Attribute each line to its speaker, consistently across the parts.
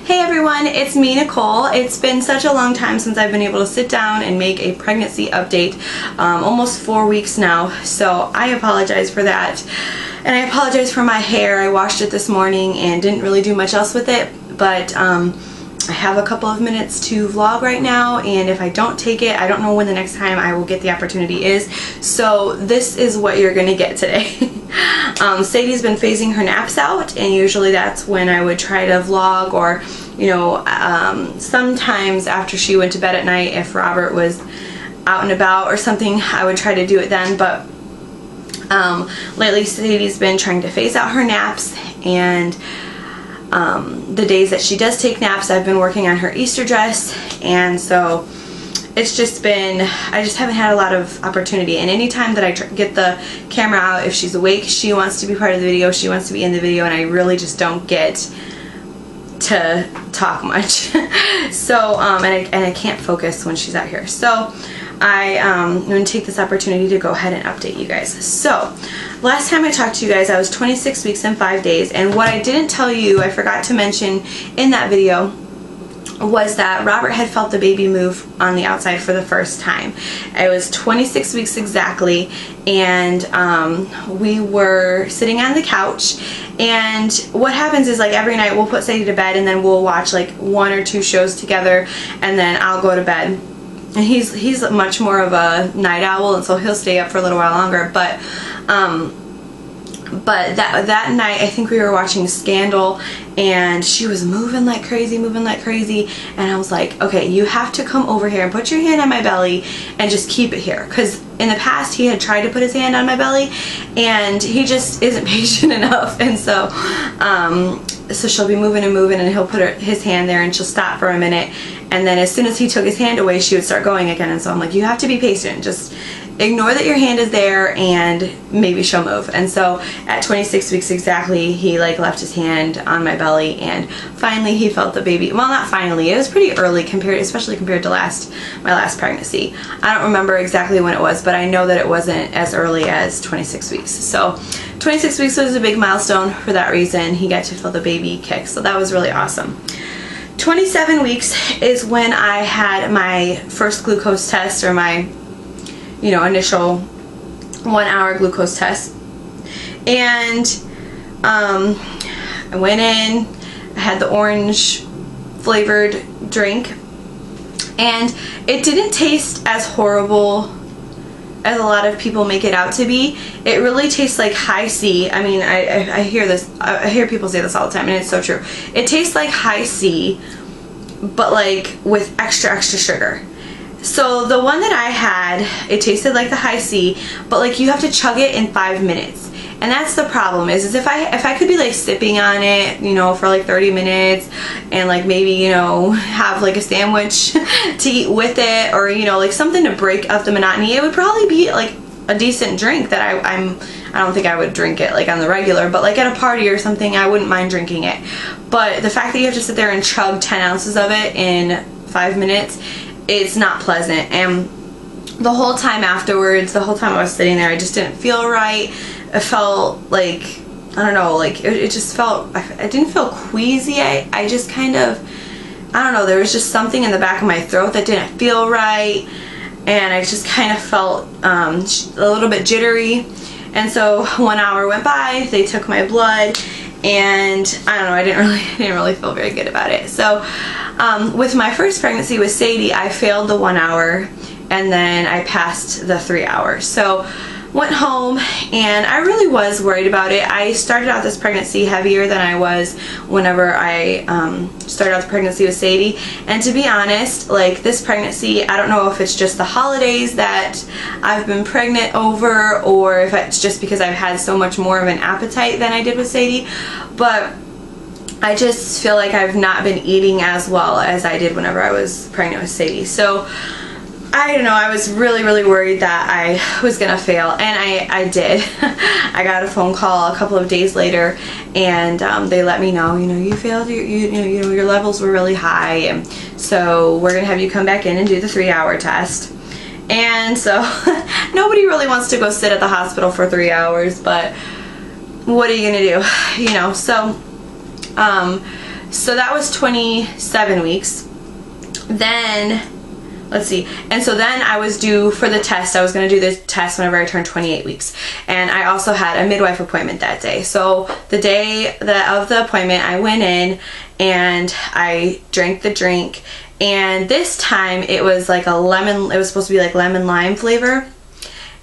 Speaker 1: Hey everyone, it's me, Nicole. It's been such a long time since I've been able to sit down and make a pregnancy update, almost 4 weeks now, so I apologize for that. And I apologize for my hair. I washed it this morning and didn't really do much else with it, but I have a couple of minutes to vlog right now, and if I don't take it, I don't know when the next time I will get the opportunity is, so this is what you're gonna get today. Sadie's been phasing her naps out, and usually that's when I would try to vlog, or you know, sometimes after she went to bed at night, if Robert was out and about or something, I would try to do it then. But lately Sadie's been trying to phase out her naps, and the days that she does take naps, I've been working on her Easter dress, and so it's just been, I just haven't had a lot of opportunity. And anytime that I get the camera out, if she's awake, she wants to be part of the video, she wants to be in the video, and I really just don't get to talk much. So and I can't focus when she's out here, so I'm going to take this opportunity to go ahead and update you guys. So last time I talked to you guys, I was 26 weeks and 5 days, and what I didn't tell you, I forgot to mention in that video, was that Robert had felt the baby move on the outside for the first time. It was 26 weeks exactly, and we were sitting on the couch, and what happens is, like, every night we'll put Sadie to bed, and then we'll watch like 1 or 2 shows together, and then I'll go to bed. And he's much more of a night owl, and so he'll stay up for a little while longer, but that night I think we were watching Scandal, and she was moving like crazy, and I was like, okay, you have to come over here and put your hand on my belly and just keep it here, because in the past he had tried to put his hand on my belly and he just isn't patient enough, and so so she'll be moving and moving, and he'll put his hand there, and she'll stop for a minute, and then as soon as he took his hand away, she would start going again. And so I'm like, you have to be patient, just ignore that your hand is there and maybe she'll move. And so at 26 weeks exactly, he like left his hand on my belly, and finally he felt the baby. Well, not finally, it was pretty early, especially compared to my last pregnancy. I don't remember exactly when it was, but I know that it wasn't as early as 26 weeks. So 26 weeks was a big milestone for that reason. He got to feel the baby kick, so that was really awesome. 27 weeks is when I had my first glucose test, or my initial 1 hour glucose test, and I went in, I had the orange flavored drink, and it didn't taste as horrible as a lot of people make it out to be. It really tastes like Hi-C. I mean, I hear people say this all the time, and it's so true. It tastes like Hi-C, but like with extra sugar. So the one that I had, it tasted like the Hi-C, but like you have to chug it in 5 minutes. And that's the problem, is if I could be like sipping on it, for like 30 minutes, and like maybe, have like a sandwich to eat with it, or like something to break up the monotony, it would probably be like a decent drink that I don't think I would drink it like on the regular, but like at a party or something, I wouldn't mind drinking it. But the fact that you have to sit there and chug 10 ounces of it in 5 minutes, it's not pleasant. And the whole time afterwards, the whole time I was sitting there, I just didn't feel right. It felt like, I don't know, like it just felt, I didn't feel queasy. I just kind of, I don't know, there was just something in the back of my throat that didn't feel right, and I just kind of felt a little bit jittery. And so 1 hour went by, they took my blood, and I don't know, I didn't really feel very good about it. So with my first pregnancy with Sadie, I failed the 1 hour, and then I passed the 3 hours. So went home, and I really was worried about it. I started out this pregnancy heavier than I was whenever I started out the pregnancy with Sadie. And to be honest, like this pregnancy, I don't know if it's just the holidays that I've been pregnant over, or if it's just because I've had so much more of an appetite than I did with Sadie, but I just feel like I've not been eating as well as I did whenever I was pregnant with Sadie. So I don't know, I was really worried that I was gonna fail, and I did. I got a phone call a couple of days later, and they let me know, you failed, your levels were really high, and so we're gonna have you come back in and do the 3 hour test. And so nobody really wants to go sit at the hospital for 3 hours, but what are you gonna do? So So that was 27 weeks. Then, let's see, and so then I was due for the test. I was going to do the test whenever I turned 28 weeks. And I also had a midwife appointment that day. So the day of the appointment, I went in and I drank the drink. And this time it was like a lemon, it was supposed to be like lemon lime flavor.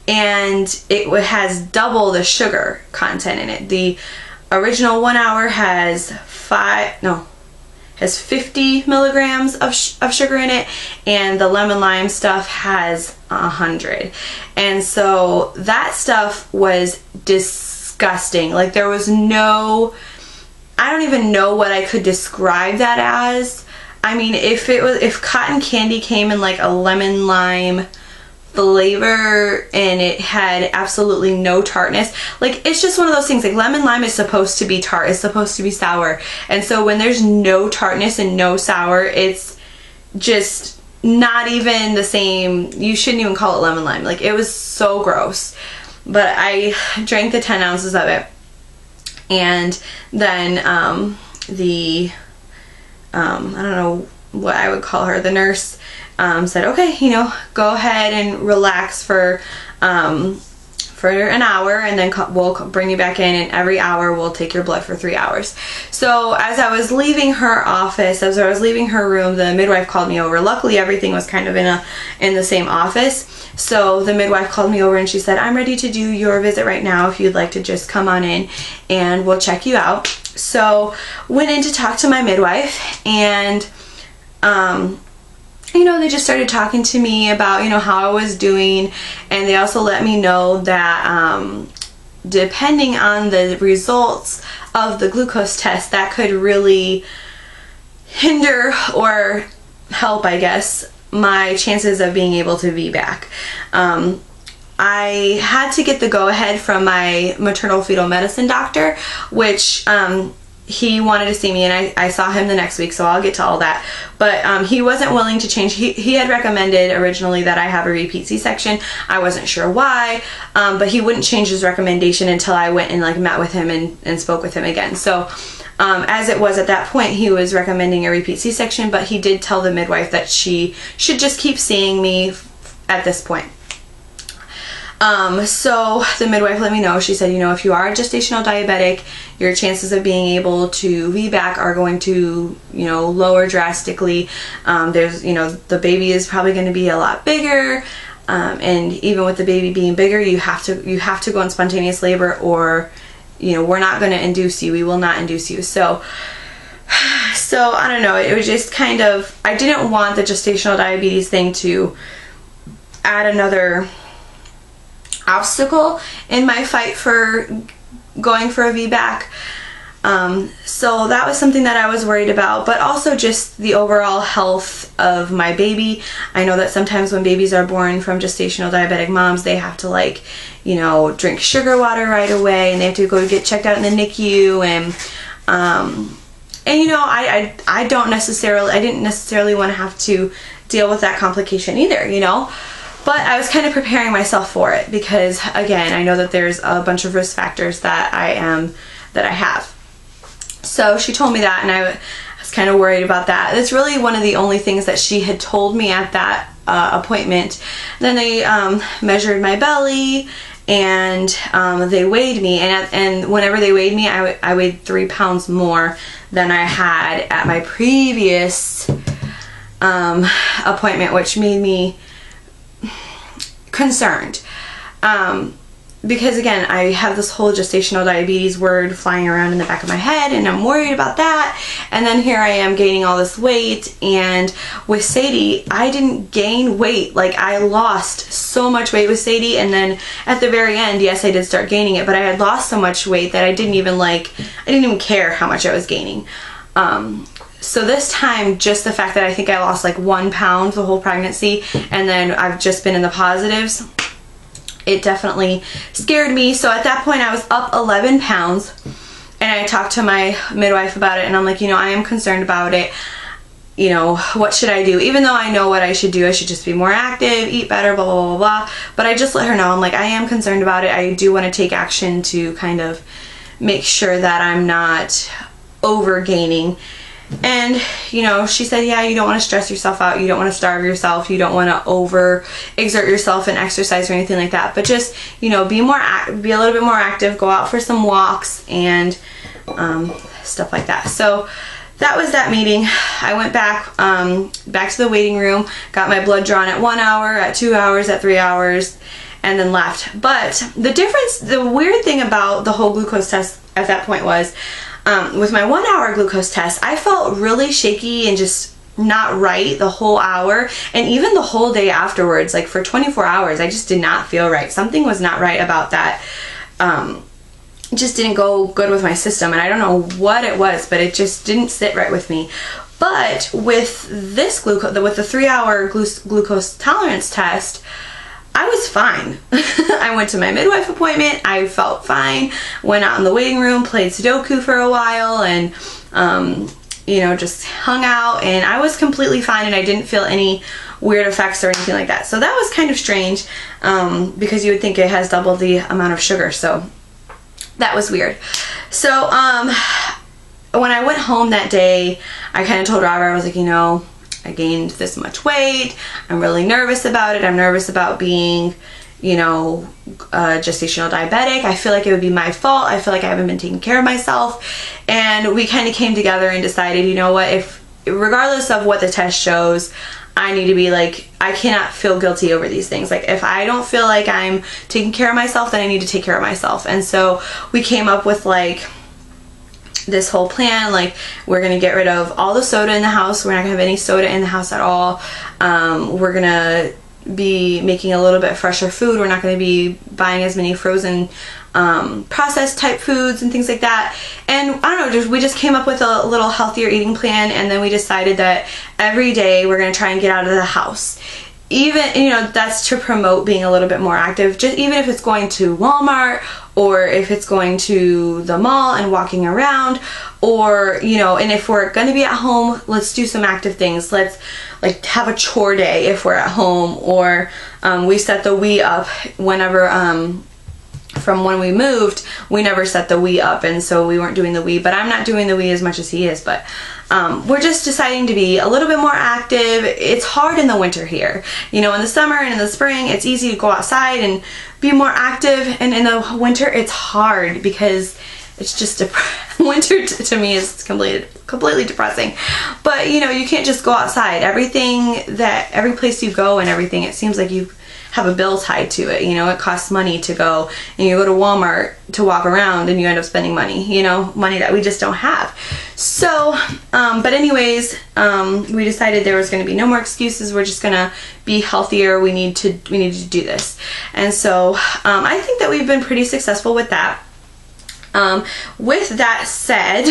Speaker 1: And it has double the sugar content in it. The original 1 hour has 50 milligrams of sugar in it, and the lemon lime stuff has 100. And so that stuff was disgusting. Like, there was no, I don't even know what I could describe that as. I mean, if cotton candy came in like a lemon lime flavor and it had absolutely no tartness, like, it's just one of those things. Like, lemon lime is supposed to be tart, it's supposed to be sour, and so when there's no tartness and no sour, it's just not even the same. You shouldn't even call it lemon lime. Like, it was so gross. But I drank the 10 ounces of it, and then I don't know what I would call her, the nurse, said, okay, you know, go ahead and relax for an hour, and then we'll bring you back in, and every hour we'll take your blood for 3 hours. So as I was leaving her office, as I was leaving her room, the midwife called me over. Luckily, everything was kind of in the same office. So the midwife called me over and she said, I'm ready to do your visit right now if you'd like to just come on in and we'll check you out. So went in to talk to my midwife, and you know, they just started talking to me about, you know, how I was doing, and they also let me know that depending on the results of the glucose test, that could really hinder or help, I guess, my chances of being able to be back. I had to get the go-ahead from my maternal fetal medicine doctor, which he wanted to see me, and I saw him the next week, so I'll get to all that. But he wasn't willing to change. He had recommended originally that I have a repeat C-section. I wasn't sure why, but he wouldn't change his recommendation until I went and like met with him and spoke with him again. So as it was at that point, he was recommending a repeat C-section, but he did tell the midwife that she should just keep seeing me at this point. So the midwife let me know. She said, you know, if you are a gestational diabetic, your chances of being able to VBAC are going to, you know, lower drastically. There's, you know, the baby is probably going to be a lot bigger. And even with the baby being bigger, you have to go in spontaneous labor, or, you know, we're not going to induce you. We will not induce you. So I don't know. It was just kind of, I didn't want the gestational diabetes thing to add another obstacle in my fight for going for a VBAC. So that was something that I was worried about, but also just the overall health of my baby. I know that sometimes when babies are born from gestational diabetic moms, they have to, like, you know, drink sugar water right away, and they have to go get checked out in the NICU, and you know, I didn't necessarily want to have to deal with that complication either, you know. But I was kind of preparing myself for it because, again, I know that there's a bunch of risk factors that I have. So she told me that, and I was kind of worried about that. That's really one of the only things that she had told me at that appointment. Then they measured my belly, and they weighed me, and whenever they weighed me, I weighed 3 pounds more than I had at my previous appointment, which made me concerned, because again, I have this whole gestational diabetes word flying around in the back of my head, and I'm worried about that. And then here I am gaining all this weight, and with Sadie, I didn't gain weight. Like, I lost so much weight with Sadie, and then at the very end, yes, I did start gaining it, but I had lost so much weight that I didn't even care how much I was gaining. So this time, just the fact that I think I lost like 1 pound the whole pregnancy, and then I've just been in the positives, it definitely scared me. So at that point, I was up 11 pounds, and I talked to my midwife about it, and I'm like, you know, I am concerned about it. You know, what should I do? Even though I know what I should do, I should just be more active, eat better, blah, blah, blah, blah. But I just let her know, I'm like, I am concerned about it. I do want to take action to kind of make sure that I'm not over gaining. And, you know, she said, yeah, you don't want to stress yourself out. You don't want to starve yourself. You don't want to over exert yourself in exercise or anything like that. But just, you know, be a little bit more active. Go out for some walks and stuff like that. So that was that meeting. I went back to the waiting room, got my blood drawn at 1 hour, at 2 hours, at 3 hours, and then left. But the weird thing about the whole glucose test at that point was, with my 1 hour glucose test, I felt really shaky and just not right the whole hour, and even the whole day afterwards. Like for 24 hours, I just did not feel right. Something was not right about that. It just didn't go good with my system, and I don't know what it was, but it just didn't sit right with me. But with this with the 3 hour glucose tolerance test, I was fine. I went to my midwife appointment. I felt fine. Went out in the waiting room, played Sudoku for a while, and you know, just hung out, and I was completely fine, and I didn't feel any weird effects or anything like that. So that was kind of strange, because you would think it has double the amount of sugar. So that was weird. So when I went home that day, I kind of told Robert, I was like, you know, I gained this much weight. I'm really nervous about it. I'm nervous about being, you know, gestational diabetic. I feel like it would be my fault. I feel like I haven't been taking care of myself. And we kind of came together and decided, you know what, regardless of what the test shows, I need to be like, I cannot feel guilty over these things. Like if I don't feel like I'm taking care of myself, then I need to take care of myself. And so we came up with like this whole plan. Like, we're gonna get rid of all the soda in the house. We're not gonna have any soda in the house at all. We're gonna be making a little bit fresher food. We're not going to be buying as many frozen processed type foods and things like that. And I don't know, we just came up with a little healthier eating plan, and then we decided that every day we're going to try and get out of the house. Even, you know, that's to promote being a little bit more active. Just even if it's going to Walmart, or if it's going to the mall and walking around, or, you know, and if we're going to be at home, let's do some active things. Let's like have a chore day if we're at home, or we set the Wii up whenever, from when we moved, we never set the Wii up, and so we weren't doing the Wii, but I'm not doing the Wii as much as he is, but we're just deciding to be a little bit more active. It's hard in the winter here. You know, in the summer and in the spring, it's easy to go outside and be more active, and in the winter, it's hard because it's just winter to me is completely depressing. But you know, you can't just go outside. Every place you go and everything, it seems like you have a bill tied to it. You know, it costs money to go, and you go to Walmart to walk around, and you end up spending money, you know, money that we just don't have. So but anyways, we decided there was going to be no more excuses. We're just gonna be healthier. We need to do this. And so I think that we've been pretty successful with that. With that said,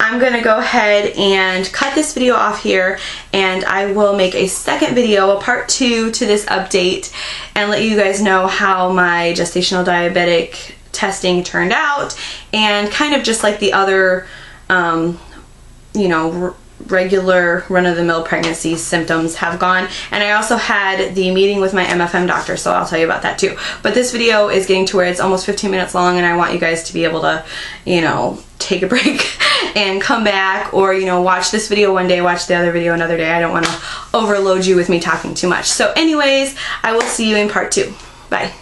Speaker 1: I'm gonna go ahead and cut this video off here, and I will make a second video, a part 2 to this update, and let you guys know how my gestational diabetic testing turned out, and kind of just like the other you know, regular run-of-the-mill pregnancy symptoms have gone. And I also had the meeting with my MFM doctor, so I'll tell you about that too. But this video is getting to where it's almost 15 minutes long, and I want you guys to be able to, you know, take a break and come back, or, you know, watch this video one day, watch the other video another day. I don't want to overload you with me talking too much. So anyways, I will see you in part 2. Bye.